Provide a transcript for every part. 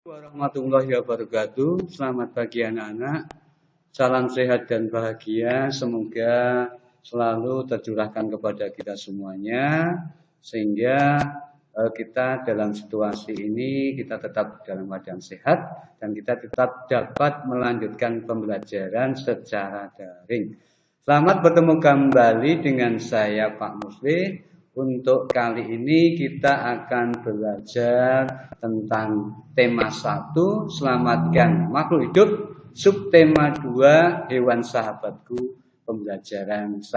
Warahmatullahi wabarakatuh. Selamat pagi anak-anak. Salam sehat dan bahagia. Semoga selalu tercurahkan kepada kita semuanya. Sehingga kita dalam situasi ini kita tetap dalam keadaan sehat. Dan kita tetap dapat melanjutkan pembelajaran secara daring. Selamat bertemu kembali dengan saya Pak Musli. Untuk kali ini kita akan belajar tentang tema 1, selamatkan makhluk hidup, subtema 2, hewan sahabatku, pembelajaran 1.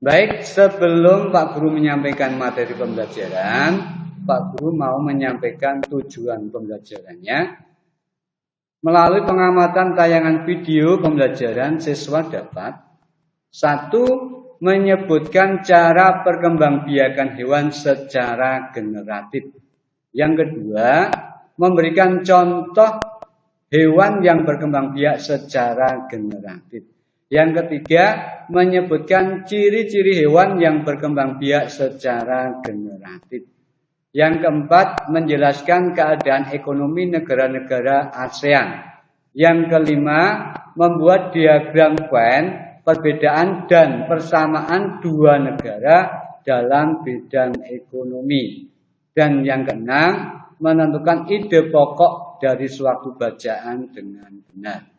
Baik, sebelum Pak Guru menyampaikan materi pembelajaran, Pak Guru mau menyampaikan tujuan pembelajarannya. Melalui pengamatan tayangan video pembelajaran, siswa dapat 1. Menyebutkan cara perkembangbiakan hewan secara generatif. Yang kedua, memberikan contoh hewan yang berkembang biak secara generatif. Yang ketiga, menyebutkan ciri-ciri hewan yang berkembang biak secara generatif. Yang keempat, menjelaskan keadaan ekonomi negara-negara ASEAN. Yang kelima, membuat diagram Venn perbedaan dan persamaan dua negara dalam bidang ekonomi. Dan yang keenam, menentukan ide pokok dari suatu bacaan dengan benar.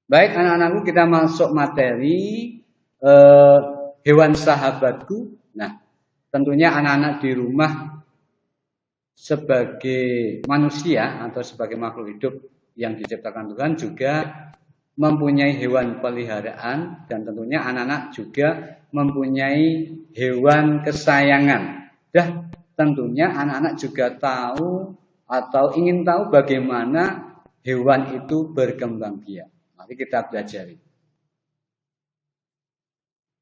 Baik anak-anakku, kita masuk materi hewan sahabatku. Nah, tentunya anak-anak di rumah sebagai manusia atau sebagai makhluk hidup yang diciptakan Tuhan juga mempunyai hewan peliharaan, dan tentunya anak-anak juga mempunyai hewan kesayangan. Dan tentunya anak-anak juga tahu atau ingin tahu bagaimana hewan itu berkembang biak. Mari kita pelajari.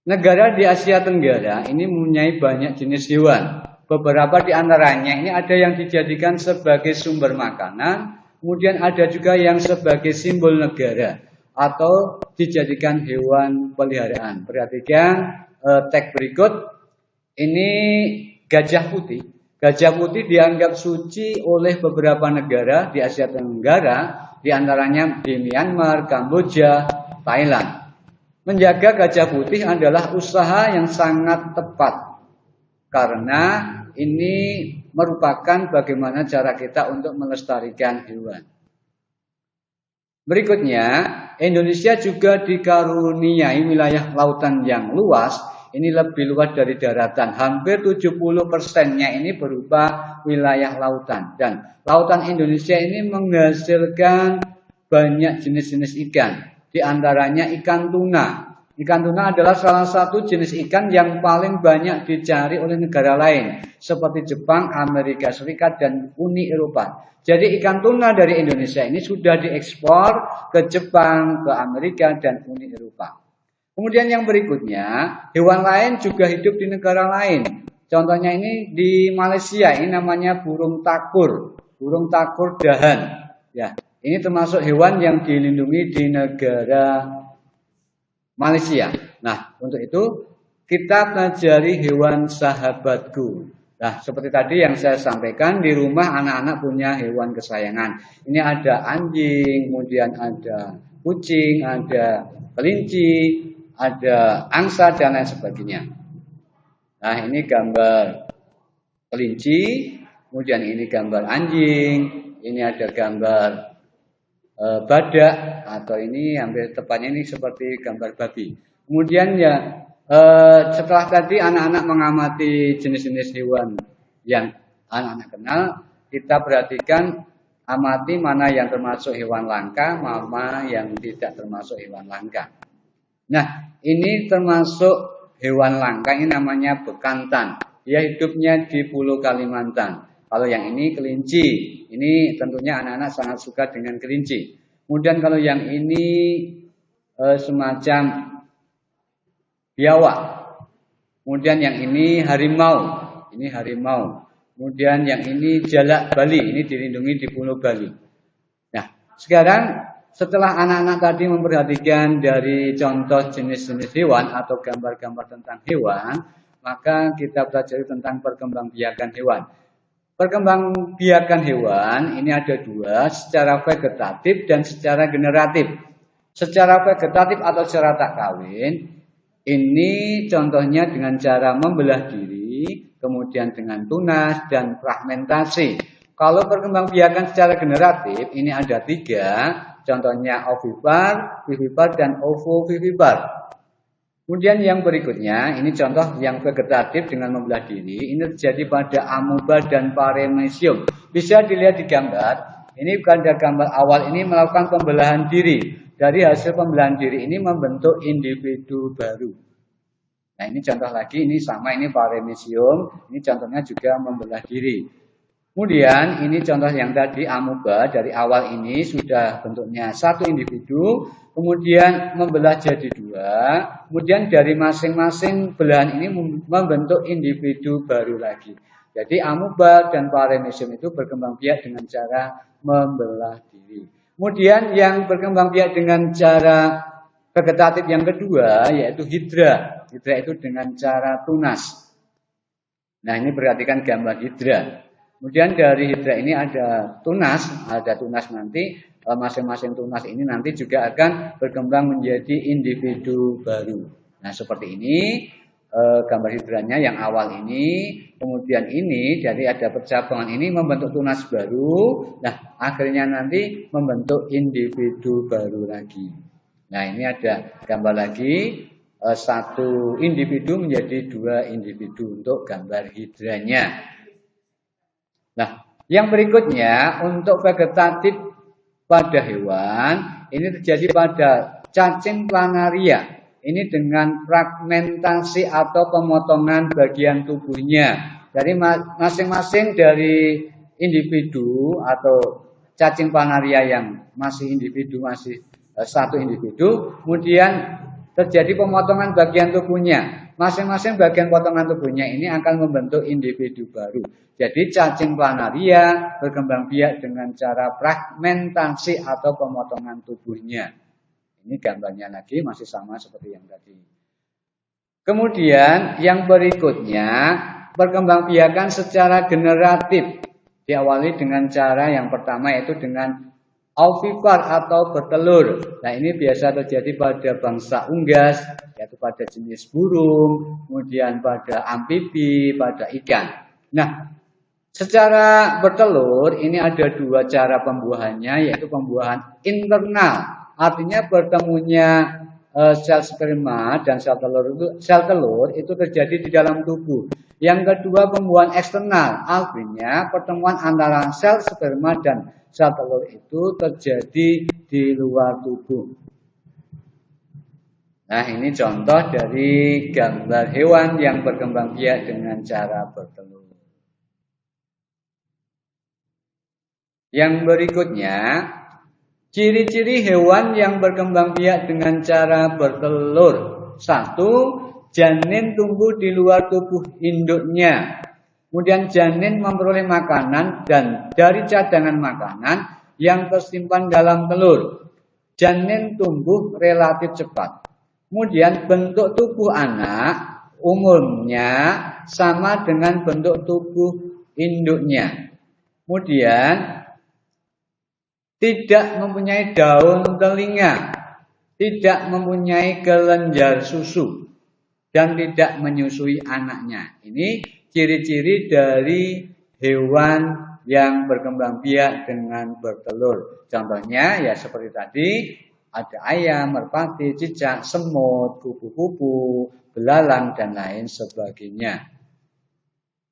Negara di Asia Tenggara ini mempunyai banyak jenis hewan. Beberapa di antaranya ini ada yang dijadikan sebagai sumber makanan, kemudian ada juga yang sebagai simbol negara atau dijadikan hewan peliharaan. Perhatikan teks berikut. Ini gajah putih. Gajah putih dianggap suci oleh beberapa negara di Asia Tenggara, di antaranya di Myanmar, Kamboja, Thailand. Menjaga gajah putih adalah usaha yang sangat tepat karena ini merupakan bagaimana cara kita untuk melestarikan hewan. Berikutnya, Indonesia juga dikaruniai wilayah lautan yang luas. Ini lebih luas dari daratan. Hampir 70%-nya ini berupa wilayah lautan. Dan lautan Indonesia ini menghasilkan banyak jenis-jenis ikan. Di antaranya ikan tuna. Ikan tuna adalah salah satu jenis ikan yang paling banyak dicari oleh negara lain, seperti Jepang, Amerika Serikat, dan Uni Eropa. Jadi ikan tuna dari Indonesia ini sudah diekspor ke Jepang, ke Amerika, dan Uni Eropa. Kemudian yang berikutnya, hewan lain juga hidup di negara lain. Contohnya ini di Malaysia, ini namanya burung takur dahan. Ya, ini termasuk hewan yang dilindungi di negara Malaysia. Nah, untuk itu kita pelajari hewan sahabatku. Nah, seperti tadi yang saya sampaikan, di rumah anak-anak punya hewan kesayangan. Ini ada anjing, kemudian ada kucing, ada kelinci, ada angsa, dan lain sebagainya. Nah, ini gambar kelinci, kemudian ini gambar anjing, ini ada gambar badak, atau ini hampir tepatnya ini seperti gambar babi. Kemudian ya setelah tadi anak-anak mengamati jenis-jenis hewan yang anak-anak kenal, kita perhatikan, amati mana yang termasuk hewan langka, mana yang tidak termasuk hewan langka. Nah, ini termasuk hewan langka, ini namanya bekantan. Dia hidupnya di Pulau Kalimantan. Kalau yang ini kelinci, ini tentunya anak-anak sangat suka dengan kelinci. Kemudian kalau yang ini semacam biawak. Kemudian yang ini harimau. Ini harimau. Kemudian yang ini jalak Bali. Ini dilindungi di Pulau Bali. Nah, sekarang setelah anak-anak tadi memperhatikan dari contoh jenis-jenis hewan atau gambar-gambar tentang hewan, maka kita pelajari tentang perkembangbiakan hewan. Perkembangbiakan hewan ini ada dua, secara vegetatif dan secara generatif. Secara vegetatif atau secara tak kawin, ini contohnya dengan cara membelah diri, kemudian dengan tunas dan fragmentasi. Kalau perkembangbiakan secara generatif, ini ada tiga, contohnya ovipar, vivipar, dan ovovivipar. Kemudian yang berikutnya, ini contoh yang vegetatif dengan membelah diri, ini terjadi pada amoeba dan paramecium. Bisa dilihat di gambar, ini pada gambar awal ini melakukan pembelahan diri. Dari hasil pembelahan diri ini membentuk individu baru. Nah ini contoh lagi, ini sama, ini paramecium, ini contohnya juga membelah diri. Kemudian ini contoh yang tadi amoeba, dari awal ini sudah bentuknya satu individu, kemudian membelah jadi dua, kemudian dari masing-masing belahan ini membentuk individu baru lagi. Jadi amoeba dan paramecium itu berkembang biak dengan cara membelah diri. Kemudian yang berkembang biak dengan cara vegetatif yang kedua yaitu hidra. Hidra itu dengan cara tunas. Nah ini perhatikan gambar hidra. Kemudian dari hidra ini ada tunas nanti masing-masing tunas ini nanti juga akan berkembang menjadi individu baru. Nah seperti ini gambar hidranya yang awal ini, kemudian ini jadi ada percabangan ini membentuk tunas baru. Nah akhirnya nanti membentuk individu baru lagi. Nah ini ada gambar lagi satu individu menjadi dua individu untuk gambar hidranya. Nah, yang berikutnya untuk vegetatif pada hewan ini terjadi pada cacing planaria. Ini dengan fragmentasi atau pemotongan bagian tubuhnya. Jadi masing-masing dari individu atau cacing planaria yang masih satu individu, kemudian terjadi pemotongan bagian tubuhnya. Masing-masing bagian potongan tubuhnya ini akan membentuk individu baru. Jadi cacing planaria berkembang biak dengan cara fragmentasi atau pemotongan tubuhnya. Ini gambarnya lagi masih sama seperti yang tadi. Kemudian yang berikutnya perkembang biakan secara generatif. Diawali dengan cara yang pertama yaitu dengan ovipar atau bertelur. Nah ini biasa terjadi pada bangsa unggas, yaitu pada jenis burung, kemudian pada amfibi, pada ikan. Nah, secara bertelur ini ada dua cara pembuahannya, yaitu pembuahan internal. Artinya bertemunya sel sperma dan sel telur itu terjadi di dalam tubuh. Yang kedua pembuahan eksternal, artinya pertemuan antara sel sperma dan sel telur itu terjadi di luar tubuh. Nah ini contoh dari gambar hewan yang berkembang biak dengan cara bertelur. Yang berikutnya, ciri-ciri hewan yang berkembang biak dengan cara bertelur. 1. Janin tumbuh di luar tubuh induknya. Kemudian janin memperoleh makanan dan dari cadangan makanan yang tersimpan dalam telur. Janin tumbuh relatif cepat. Kemudian bentuk tubuh anak umumnya sama dengan bentuk tubuh induknya. Kemudian tidak mempunyai daun telinga, tidak mempunyai kelenjar susu, dan tidak menyusui anaknya. Ini ciri-ciri dari hewan yang berkembang biak dengan bertelur. Contohnya ya seperti tadi, ada ayam, merpati, cicak, semut, kupu-kupu, belalang, dan lain sebagainya.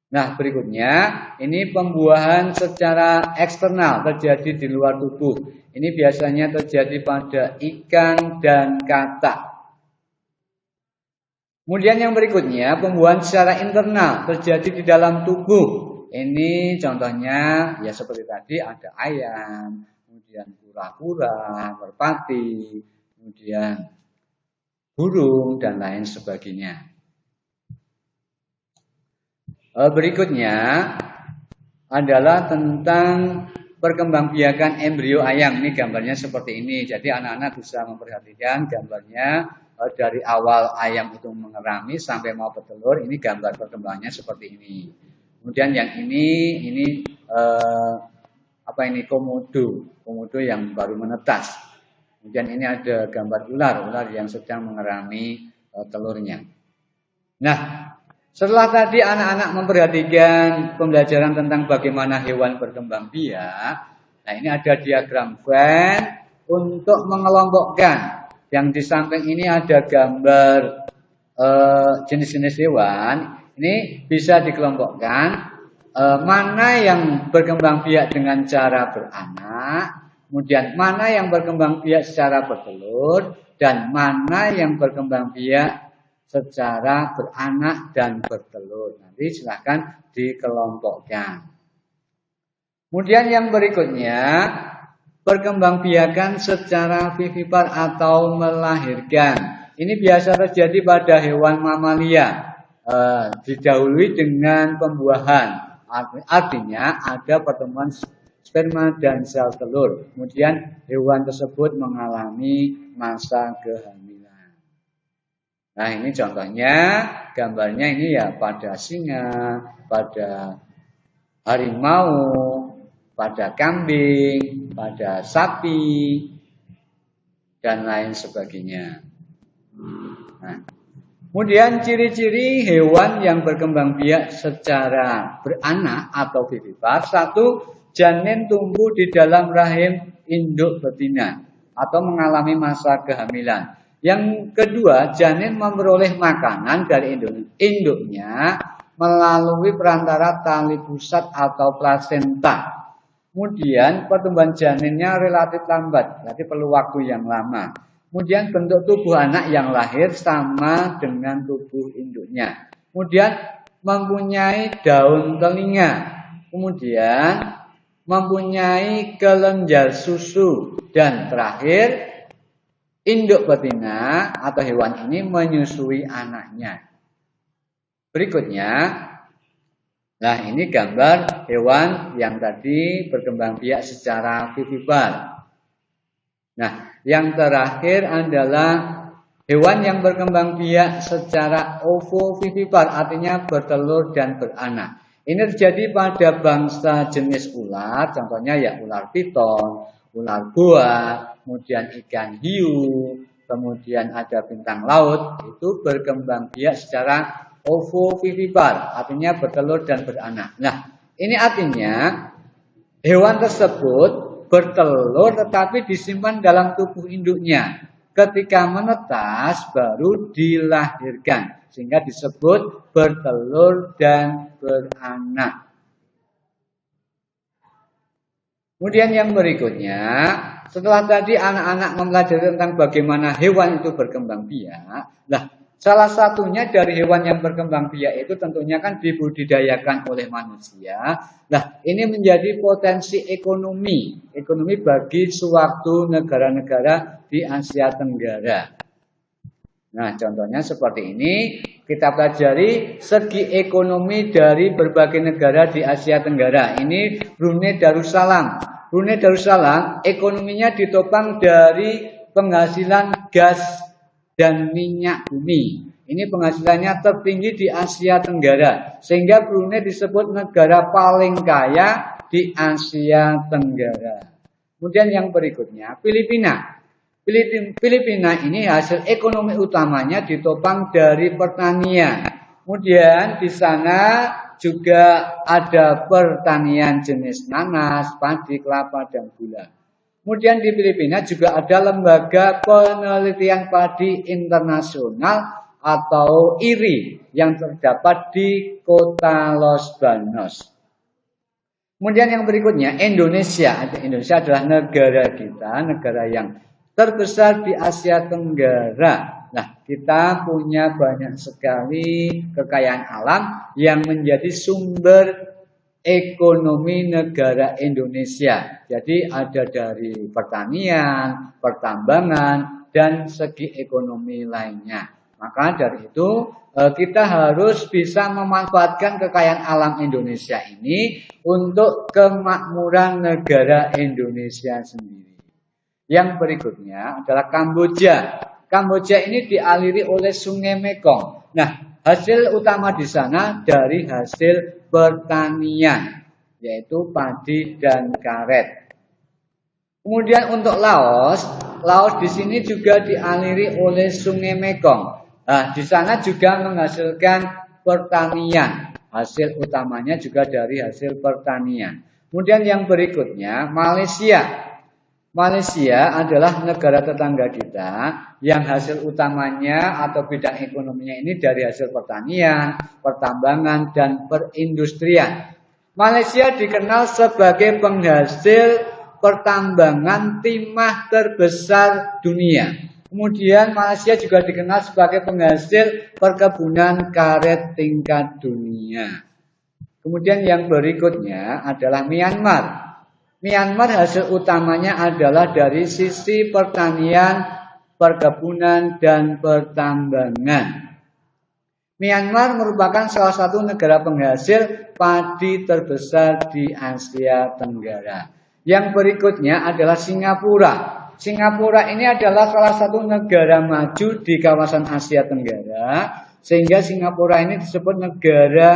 Nah berikutnya ini pembuahan secara eksternal terjadi di luar tubuh. Ini biasanya terjadi pada ikan dan katak. Kemudian yang berikutnya pembuahan secara internal terjadi di dalam tubuh. Ini contohnya ya seperti tadi ada ayam, kemudian kura-kura, merpati, kemudian burung dan lain sebagainya. Berikutnya adalah tentang perkembangbiakan embrio ayam. Ini gambarnya seperti ini. Jadi anak-anak bisa memperhatikan gambarnya dari awal ayam itu mengerami sampai mau bertelur. Ini gambar perkembangannya seperti ini. Kemudian yang ini komodo yang baru menetas. Kemudian ini ada gambar ular yang sedang mengerami telurnya. Nah, setelah tadi anak-anak memperhatikan pembelajaran tentang bagaimana hewan berkembang biak, nah ini ada diagram Venn untuk mengelompokkan. Yang di samping ini ada gambar jenis-jenis hewan. Ini bisa dikelompokkan mana yang berkembang biak dengan cara beranak, kemudian mana yang berkembang biak secara bertelur, dan mana yang berkembang biak secara beranak dan bertelur. Nanti silahkan dikelompokkan. Kemudian yang berikutnya, perkembangbiakan secara vivipar atau melahirkan. Ini biasa terjadi pada hewan mamalia, didahului dengan pembuahan. Artinya ada pertemuan sperma dan sel telur. Kemudian hewan tersebut mengalami masa kehamilan. Nah ini contohnya, gambarnya ini ya pada singa, pada harimau, pada kambing, pada sapi, dan lain sebagainya. Nah, kemudian ciri-ciri hewan yang berkembang biak secara beranak atau vivipar. 1. Janin tumbuh di dalam rahim induk betina atau mengalami masa kehamilan. Yang kedua, janin memperoleh makanan dari induknya melalui perantara tali pusat atau plasenta. Kemudian pertumbuhan janinnya relatif lambat, berarti perlu waktu yang lama. Kemudian bentuk tubuh anak yang lahir sama dengan tubuh induknya. Kemudian mempunyai daun telinga. Kemudian mempunyai kelenjar susu. Dan terakhir, induk betina atau hewan ini menyusui anaknya. Berikutnya, nah ini gambar hewan yang tadi berkembang biak secara vivipar. Nah, yang terakhir adalah hewan yang berkembang biak secara ovovivipar, artinya bertelur dan beranak. Ini terjadi pada bangsa jenis ular, contohnya ya ular piton, ular boa, kemudian ikan hiu, kemudian ada bintang laut, itu berkembang biak secara ovovivipar, artinya bertelur dan beranak. Nah, ini artinya hewan tersebut bertelur tetapi disimpan dalam tubuh induknya. Ketika menetas baru dilahirkan, sehingga disebut bertelur dan beranak. Kemudian yang berikutnya, setelah tadi anak-anak mempelajari tentang bagaimana hewan itu berkembang biak, salah satunya dari hewan yang berkembang biak itu tentunya kan dibudidayakan oleh manusia. Nah, ini menjadi potensi ekonomi bagi suatu negara-negara di Asia Tenggara. Nah, contohnya seperti ini, kita pelajari segi ekonomi dari berbagai negara di Asia Tenggara. Ini Brunei Darussalam. Brunei Darussalam ekonominya ditopang dari penghasilan gas dan minyak bumi. Ini penghasilannya tertinggi di Asia Tenggara, sehingga Brunei disebut negara paling kaya di Asia Tenggara. Kemudian yang berikutnya, Filipina. Filipina ini hasil ekonomi utamanya ditopang dari pertanian. Kemudian di sana juga ada pertanian jenis nanas, padi, kelapa, dan gula. Kemudian di Filipina juga ada lembaga penelitian padi internasional atau IRI yang terdapat di kota Los Banos. Kemudian yang berikutnya Indonesia. Indonesia adalah negara kita, negara yang terbesar di Asia Tenggara. Nah, kita punya banyak sekali kekayaan alam yang menjadi sumber ekonomi negara Indonesia. Jadi ada dari pertanian, pertambangan, dan segi ekonomi lainnya. Maka dari itu kita harus bisa memanfaatkan kekayaan alam Indonesia ini untuk kemakmuran negara Indonesia sendiri. Yang berikutnya adalah Kamboja. Kamboja ini dialiri oleh Sungai Mekong. Nah, hasil utama di sana dari hasil pertanian, yaitu padi dan karet. Kemudian untuk Laos di sini juga dialiri oleh Sungai Mekong. Nah, di sana juga menghasilkan pertanian. Hasil utamanya juga dari hasil pertanian. Kemudian yang berikutnya Malaysia. Malaysia adalah negara tetangga kita yang hasil utamanya atau bidang ekonominya ini dari hasil pertanian, pertambangan, dan perindustrian. Malaysia dikenal sebagai penghasil pertambangan timah terbesar dunia. Kemudian Malaysia juga dikenal sebagai penghasil perkebunan karet tingkat dunia. Kemudian yang berikutnya adalah Myanmar. Myanmar hasil utamanya adalah dari sisi pertanian, perkebunan, dan pertambangan. Myanmar merupakan salah satu negara penghasil padi terbesar di Asia Tenggara. Yang berikutnya adalah Singapura. Singapura ini adalah salah satu negara maju di kawasan Asia Tenggara, sehingga Singapura ini disebut negara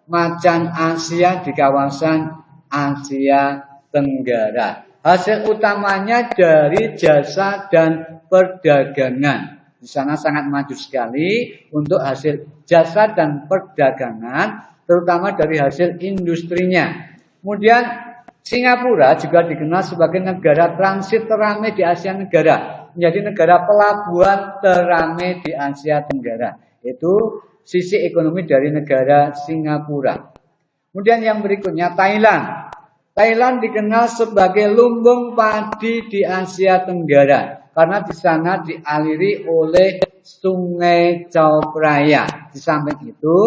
macan Asia di kawasan Asia Tenggara. Hasil utamanya dari jasa dan perdagangan. Di sana sangat maju sekali untuk hasil jasa dan perdagangan, terutama dari hasil industrinya. Kemudian Singapura juga dikenal sebagai negara transit teramai di Asia Tenggara, menjadi negara pelabuhan teramai di Asia Tenggara. Itu sisi ekonomi dari negara Singapura. Kemudian yang berikutnya Thailand. Thailand dikenal sebagai lumbung padi di Asia Tenggara karena di sana dialiri oleh Sungai Chao Phraya. Di samping itu,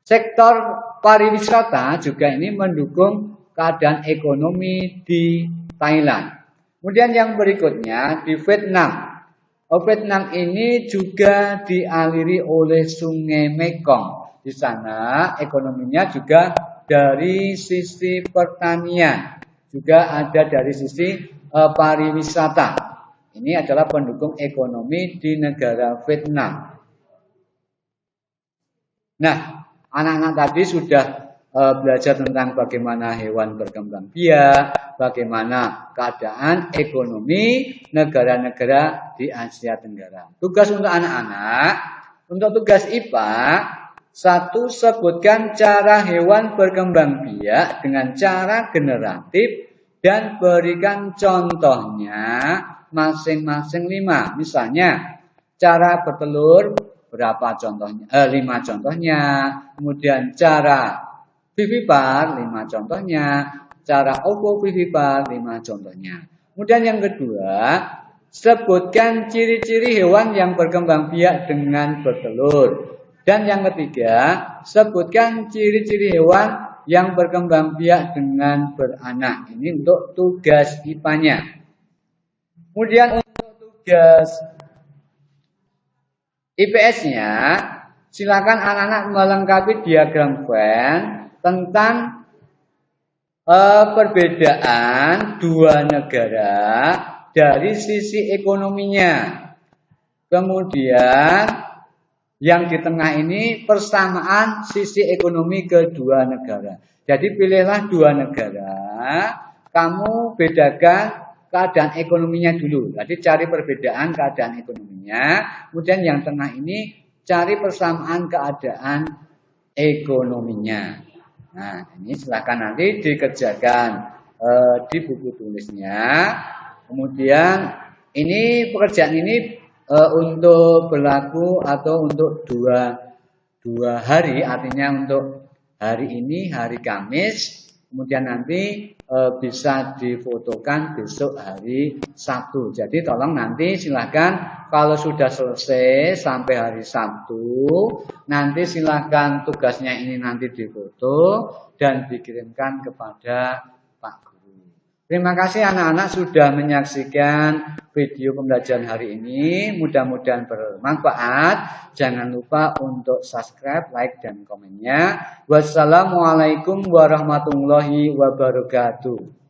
sektor pariwisata juga ini mendukung keadaan ekonomi di Thailand. Kemudian yang berikutnya di Vietnam. Vietnam ini juga dialiri oleh Sungai Mekong. Di sana ekonominya juga dari sisi pertanian, juga ada dari sisi pariwisata. Ini adalah pendukung ekonomi di negara Vietnam. Nah, anak-anak tadi sudah belajar tentang bagaimana hewan berkembang biak, bagaimana keadaan ekonomi negara-negara di Asia Tenggara. Tugas untuk anak-anak, untuk tugas IPA, 1. Sebutkan cara hewan berkembang biak dengan cara generatif dan berikan contohnya masing-masing 5. Misalnya, cara bertelur berapa contohnya? 5 contohnya. Kemudian cara vivipar 5 contohnya, cara ovovivipar 5 contohnya. Kemudian yang kedua, sebutkan ciri-ciri hewan yang berkembang biak dengan bertelur. Dan yang ketiga, sebutkan ciri-ciri hewan yang berkembang biak dengan beranak. Ini untuk tugas IPA-nya. Kemudian untuk tugas IPS-nya, silakan anak-anak melengkapi diagram Venn tentang perbedaan dua negara dari sisi ekonominya. Kemudian yang di tengah ini persamaan sisi ekonomi kedua negara. Jadi pilihlah dua negara, kamu bedakan keadaan ekonominya dulu. Jadi cari perbedaan keadaan ekonominya. Kemudian yang tengah ini cari persamaan keadaan ekonominya. Nah, ini silakan nanti dikerjakan di buku tulisnya. Kemudian ini pekerjaan ini untuk berlaku atau untuk dua hari, artinya untuk hari ini hari Kamis, kemudian nanti bisa difotokan besok hari Sabtu. Jadi tolong nanti silakan kalau sudah selesai sampai hari Sabtu, nanti silakan tugasnya ini nanti difoto dan dikirimkan kepada Pak Guru. Terima kasih anak-anak sudah menyaksikan video pembelajaran hari ini. Mudah-mudahan bermanfaat. Jangan lupa untuk subscribe, like, dan komennya. Wassalamualaikum warahmatullahi wabarakatuh.